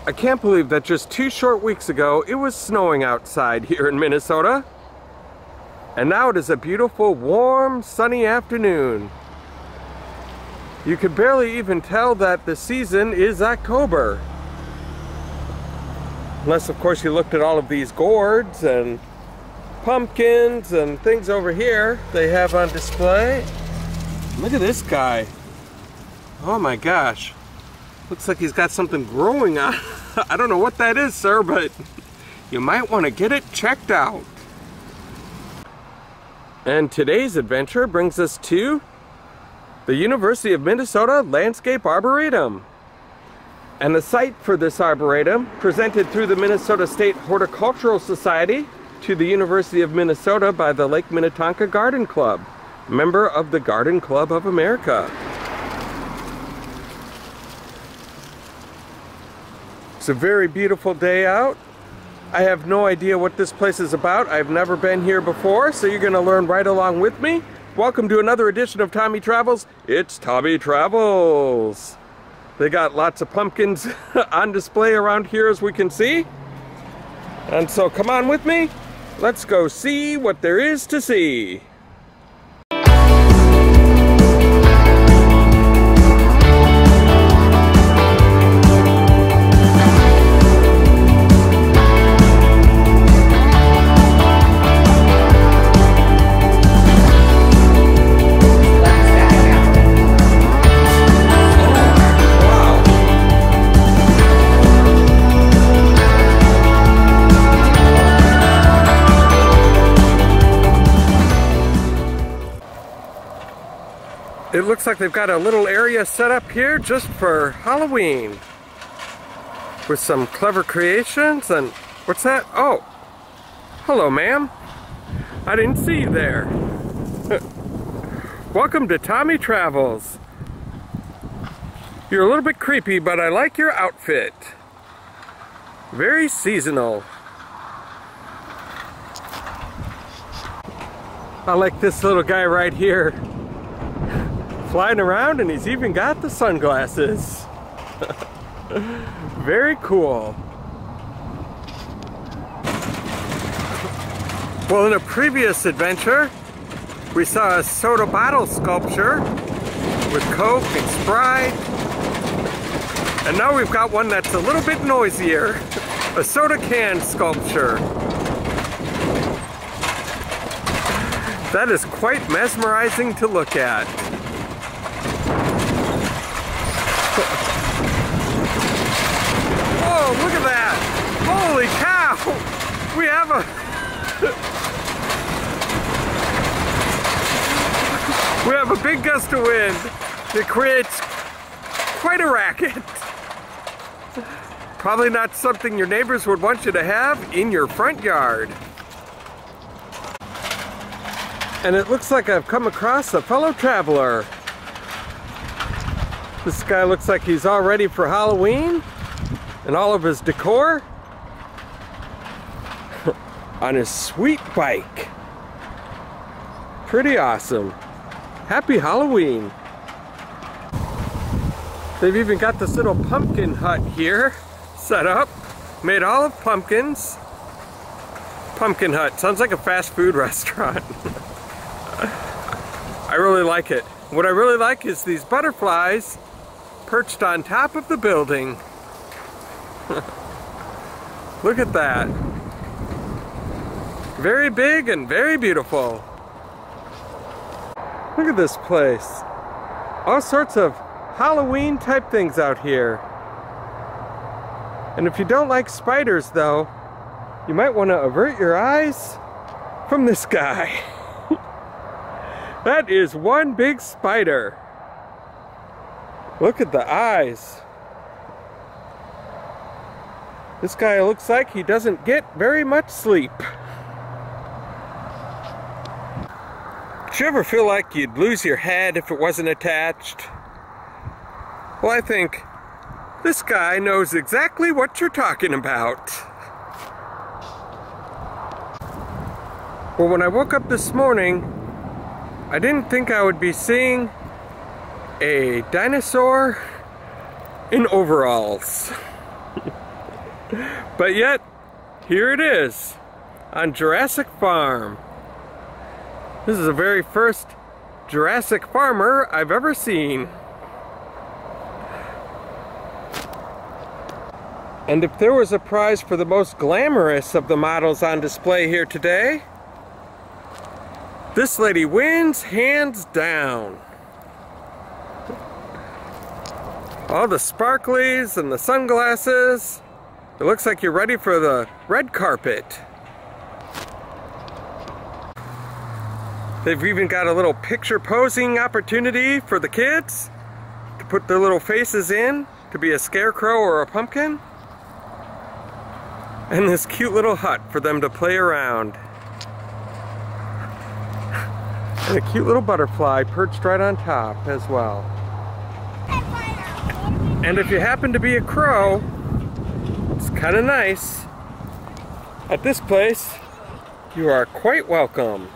I can't believe that just 2 short weeks ago it was snowing outside here in Minnesota. And now it is a beautiful, warm, sunny afternoon. You could barely even tell that the season is October. Unless, of course, you looked at all of these gourds and pumpkins and things over here they have on display. Look at this guy. Oh my gosh. Looks like he's got something growing on. I don't know what that is, sir, but you might want to get it checked out. And today's adventure brings us to the University of Minnesota Landscape Arboretum. And the site for this arboretum, presented through the Minnesota State Horticultural Society to the University of Minnesota by the Lake Minnetonka Garden Club, member of the Garden Club of America. It's a very beautiful day out. I have no idea what this place is about. I've never been here before, so you're going to learn right along with me. Welcome to another edition of Tommy Travels. It's Tommy Travels. They got lots of pumpkins on display around here, as we can see. And so come on with me. Let's go see what there is to see. It looks like they've got a little area set up here just for Halloween with some clever creations. And what's that? Oh, hello, ma'am. I didn't see you there. Welcome to Tommy Travels. You're a little bit creepy, but I like your outfit. Very seasonal. I like this little guy right here. Flying around, and he's even got the sunglasses. Very cool. Well, in a previous adventure, we saw a soda bottle sculpture with Coke and Sprite. And now we've got one that's a little bit noisier, a soda can sculpture. That is quite mesmerizing to look at. Oh, look at that! Holy cow! We have a big gust of wind that creates quite a racket. Probably not something your neighbors would want you to have in your front yard. And it looks like I've come across a fellow traveler. This guy looks like he's all ready for Halloween and all of his decor on his sweet bike. Pretty awesome. Happy Halloween. They've even got this little pumpkin hut here set up, made all of pumpkins. Pumpkin hut, sounds like a fast food restaurant. I really like it. What I really like is these butterflies perched on top of the building. Look at that. Very big and very beautiful. Look at this place. All sorts of Halloween type things out here. And if you don't like spiders though, you might want to avert your eyes from this guy. That is one big spider. Look at the eyes. This guy looks like he doesn't get very much sleep. Did you ever feel like you'd lose your head if it wasn't attached? Well, I think this guy knows exactly what you're talking about. Well, when I woke up this morning, I didn't think I would be seeing a dinosaur in overalls. But yet, here it is, on Jurassic Farm. This is the very first Jurassic farmer I've ever seen. And if there was a prize for the most glamorous of the models on display here today, this lady wins hands down. All the sparklies and the sunglasses. It looks like you're ready for the red carpet. They've even got a little picture posing opportunity for the kids to put their little faces in to be a scarecrow or a pumpkin. And this cute little hut for them to play around. And a cute little butterfly perched right on top as well. And if you happen to be a crow, it's kind of nice. At this place, you are quite welcome.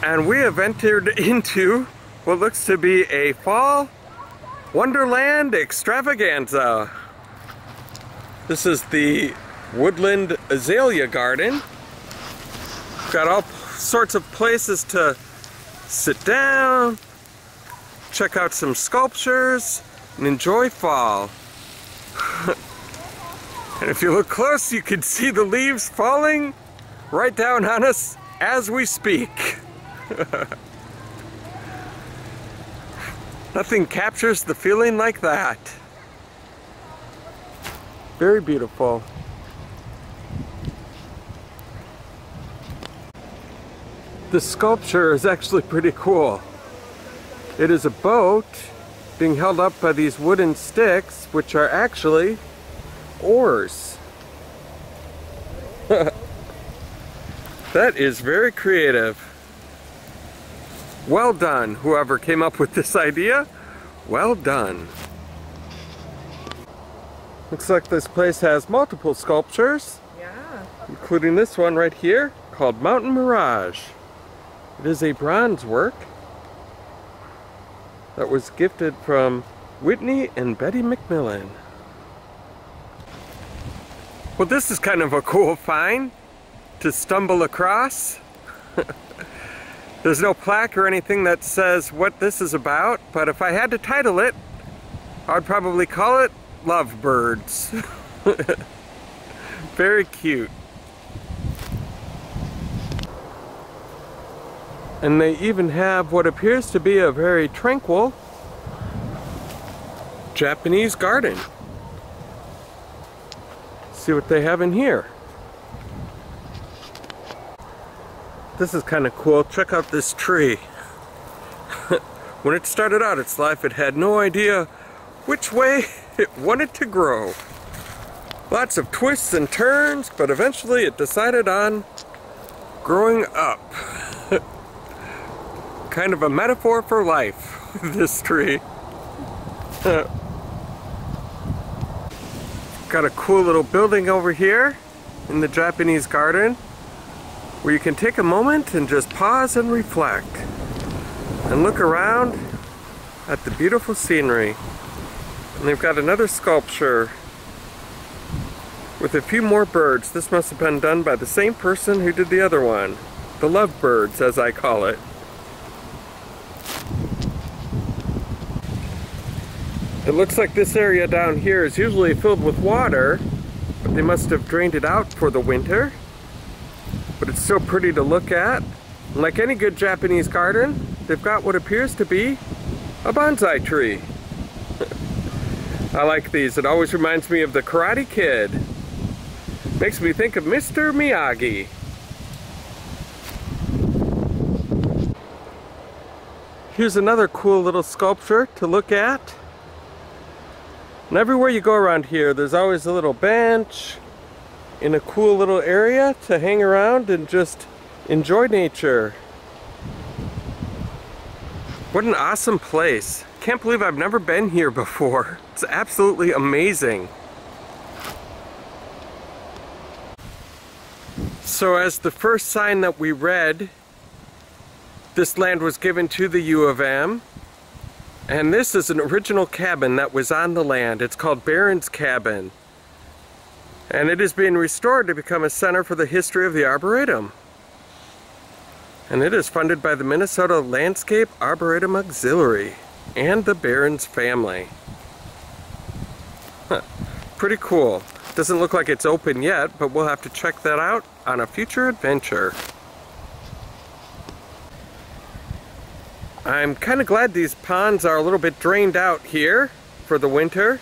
And we have entered into what looks to be a fall Wonderland extravaganza. This is the Woodland Azalea garden. Got all sorts of places to sit down, check out some sculptures, and enjoy fall. And if you look close, you can see the leaves falling right down on us as we speak. Nothing captures the feeling like that. Very beautiful. The sculpture is actually pretty cool. It is a boat being held up by these wooden sticks, which are actually oars. That is very creative. Well done, whoever came up with this idea. Well done. Looks like this place has multiple sculptures. Yeah. Including this one right here called Mountain Mirage. It is a bronze work that was gifted from Whitney and Betty McMillan. Well, this is kind of a cool find to stumble across. There's no plaque or anything that says what this is about, but if I had to title it, I would probably call it Lovebirds. Very cute. And they even have what appears to be a very tranquil Japanese garden. See what they have in here. This is kind of cool. Check out this tree. When it started out its life, it had no idea which way it wanted to grow. Lots of twists and turns, but eventually it decided on growing up. Kind of a metaphor for life, this tree. Got a cool little building over here in the Japanese garden where you can take a moment and just pause and reflect and look around at the beautiful scenery. And they've got another sculpture with a few more birds. This must have been done by the same person who did the other one. The lovebirds, as I call it. It looks like this area down here is usually filled with water, but they must have drained it out for the winter. But it's still pretty to look at. And like any good Japanese garden, they've got what appears to be a bonsai tree. I like these. It always reminds me of the Karate Kid. Makes me think of Mr. Miyagi. Here's another cool little sculpture to look at. And everywhere you go around here, there's always a little bench in a cool little area to hang around and just enjoy nature. What an awesome place. Can't believe I've never been here before. It's absolutely amazing. So as the first sign that we read, this land was given to the U of M. And this is an original cabin that was on the land. It's called Barron's Cabin. And it is being restored to become a center for the history of the Arboretum. And it is funded by the Minnesota Landscape Arboretum Auxiliary and the Barron's family. Huh. Pretty cool. Doesn't look like it's open yet, but we'll have to check that out on a future adventure. I'm kind of glad these ponds are a little bit drained out here for the winter.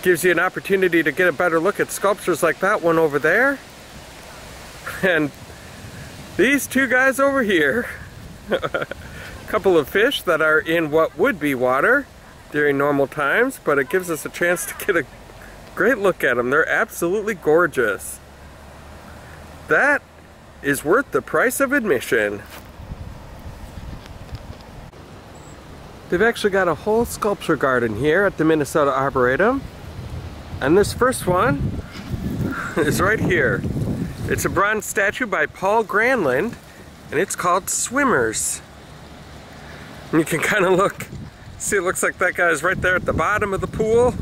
Gives you an opportunity to get a better look at sculptures like that one over there. And these two guys over here. A couple of fish that are in what would be water during normal times, but it gives us a chance to get a great look at them. They're absolutely gorgeous. That is worth the price of admission. They've actually got a whole sculpture garden here at the Minnesota Arboretum. And this first one is right here. It's a bronze statue by Paul Granlund, and it's called Swimmers. And you can kind of look, see, it looks like that guy's right there at the bottom of the pool,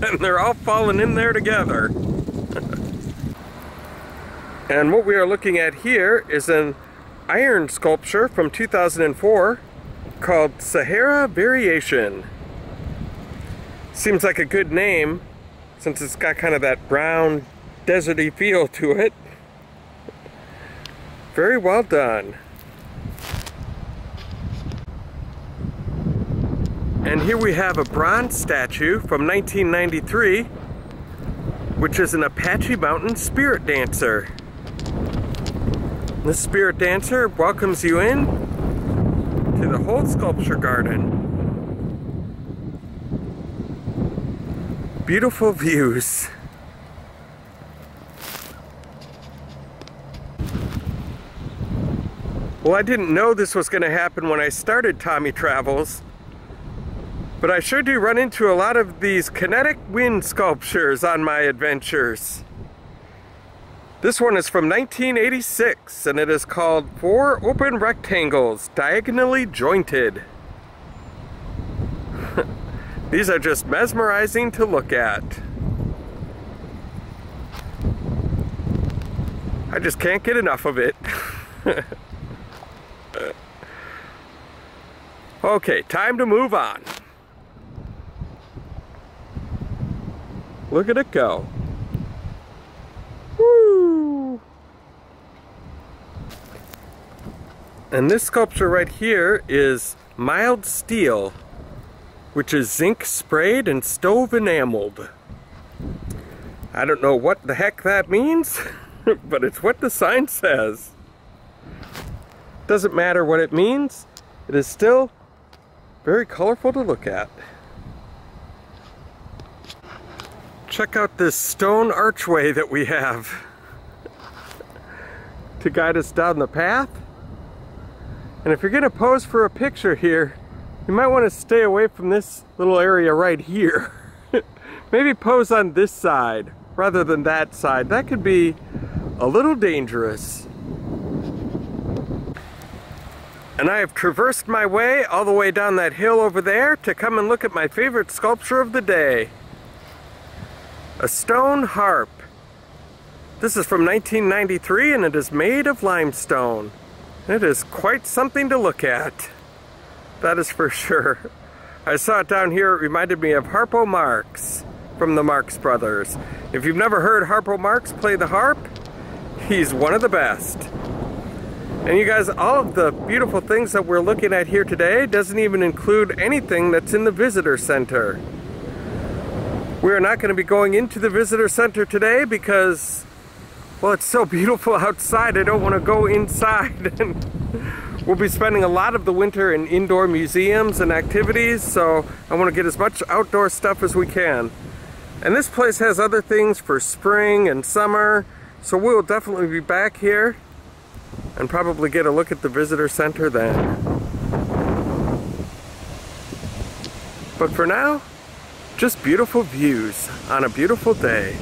and they're all falling in there together. And what we are looking at here is an iron sculpture from 2004 called Sahara Variation. Seems like a good name since it's got kind of that brown, deserty feel to it. Very well done. And here we have a bronze statue from 1993, which is an Apache Mountain spirit dancer. This spirit dancer welcomes you in to the whole sculpture garden. Beautiful views. Well, I didn't know this was going to happen when I started Tommy Travels, but I sure do run into a lot of these kinetic wind sculptures on my adventures. This one is from 1986, and it is called 4 Open Rectangles, Diagonally Jointed. These are just mesmerizing to look at. I just can't get enough of it. Okay, time to move on. Look at it go. Woo! And this sculpture right here is Mild Steel, which is zinc sprayed and stove enameled. I don't know what the heck that means, but it's what the sign says. Doesn't matter what it means, it is still very colorful to look at. Check out this stone archway that we have to guide us down the path. And if you're gonna pose for a picture here, you might want to stay away from this little area right here. Maybe pose on this side rather than that side. That could be a little dangerous. And I have traversed my way all the way down that hill over there to come and look at my favorite sculpture of the day. A stone harp. This is from 1993 and it is made of limestone. It is quite something to look at. That is for sure. I saw it down here. It reminded me of Harpo Marx from the Marx Brothers. If you've never heard Harpo Marx play the harp, he's one of the best. And you guys, all of the beautiful things that we're looking at here today doesn't even include anything that's in the visitor center. We are not going to be going into the visitor center today because, well, it's so beautiful outside. I don't want to go inside. And we'll be spending a lot of the winter in indoor museums and activities, so I want to get as much outdoor stuff as we can. And this place has other things for spring and summer, so we'll definitely be back here and probably get a look at the visitor center then. But for now, just beautiful views on a beautiful day.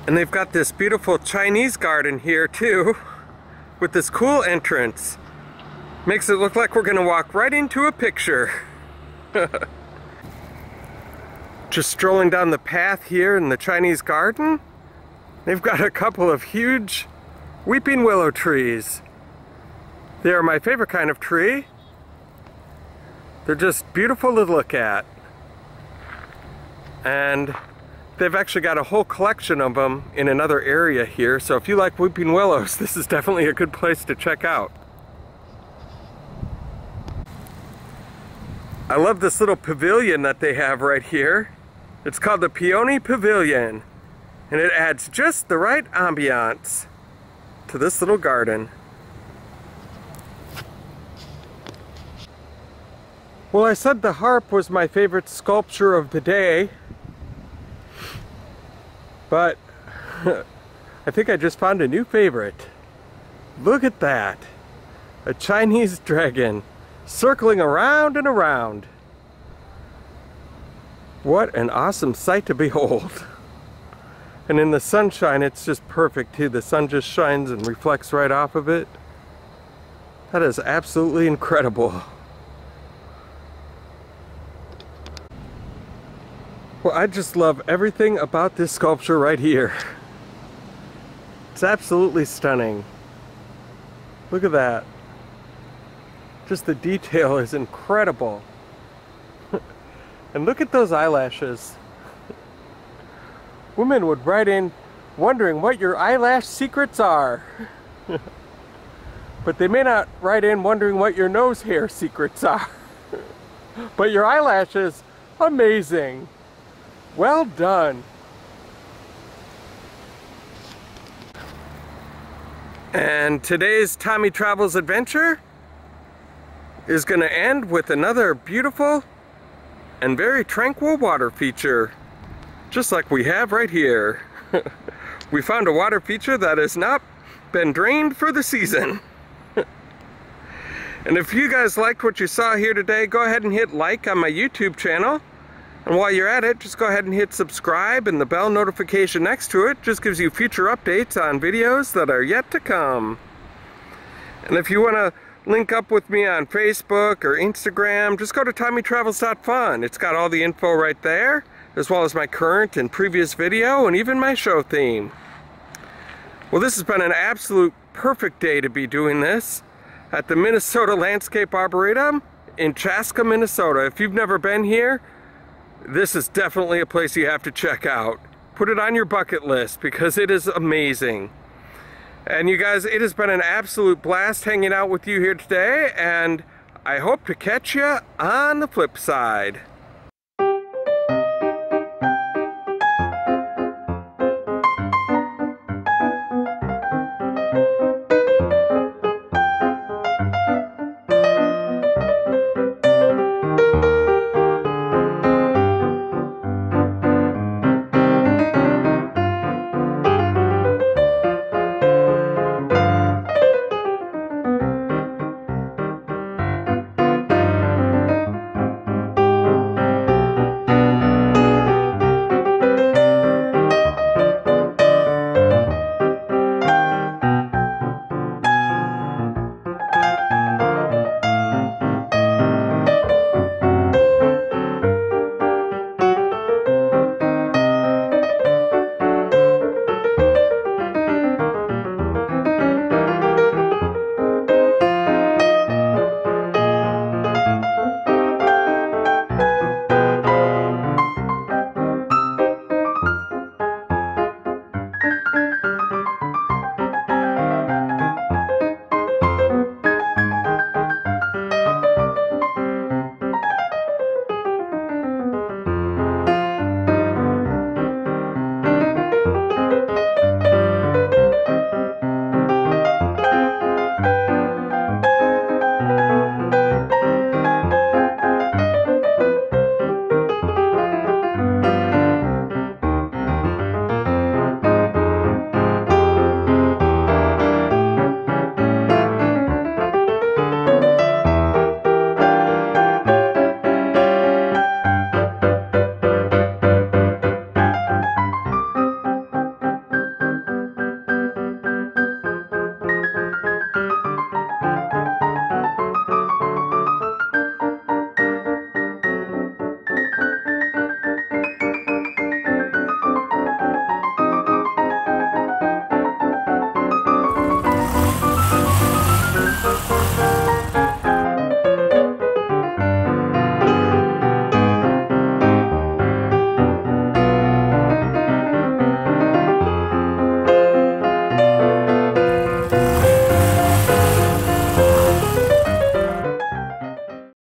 And they've got this beautiful Chinese garden here too, with this cool entrance. Makes it look like we're gonna walk right into a picture. Just strolling down the path here in the Chinese garden. They've got a couple of huge weeping willow trees. They are my favorite kind of tree. They're just beautiful to look at. And they've actually got a whole collection of them in another area here, so if you like weeping willows, this is definitely a good place to check out. I love this little pavilion that they have right here. It's called the Peony Pavilion, and it adds just the right ambiance to this little garden. Well, I said the harp was my favorite sculpture of the day, but I think I just found a new favorite. Look at that! A Chinese dragon circling around and around. What an awesome sight to behold. And in the sunshine, it's just perfect too. The sun just shines and reflects right off of it. That is absolutely incredible. Well, I just love everything about this sculpture right here. It's absolutely stunning. Look at that. Just the detail is incredible. And look at those eyelashes. Women would write in wondering what your eyelash secrets are. But they may not write in wondering what your nose hair secrets are. But your eyelashes, amazing. Well done. And today's Tommy Travels adventure is going to end with another beautiful and very tranquil water feature, just like we have right here. We found a water feature that has not been drained for the season. And if you guys liked what you saw here today, go ahead and hit like on my YouTube channel. And while you're at it, just go ahead and hit subscribe, and the bell notification next to it just gives you future updates on videos that are yet to come. And if you want to link up with me on Facebook or Instagram, just go to TommyTravels.fun. It's got all the info right there, as well as my current and previous video, and even my show theme. Well, this has been an absolute perfect day to be doing this at the Minnesota Landscape Arboretum in Chaska, Minnesota. If you've never been here, this is definitely a place you have to check out. Put it on your bucket list because it is amazing. And you guys, it has been an absolute blast hanging out with you here today, and I hope to catch you on the flip side.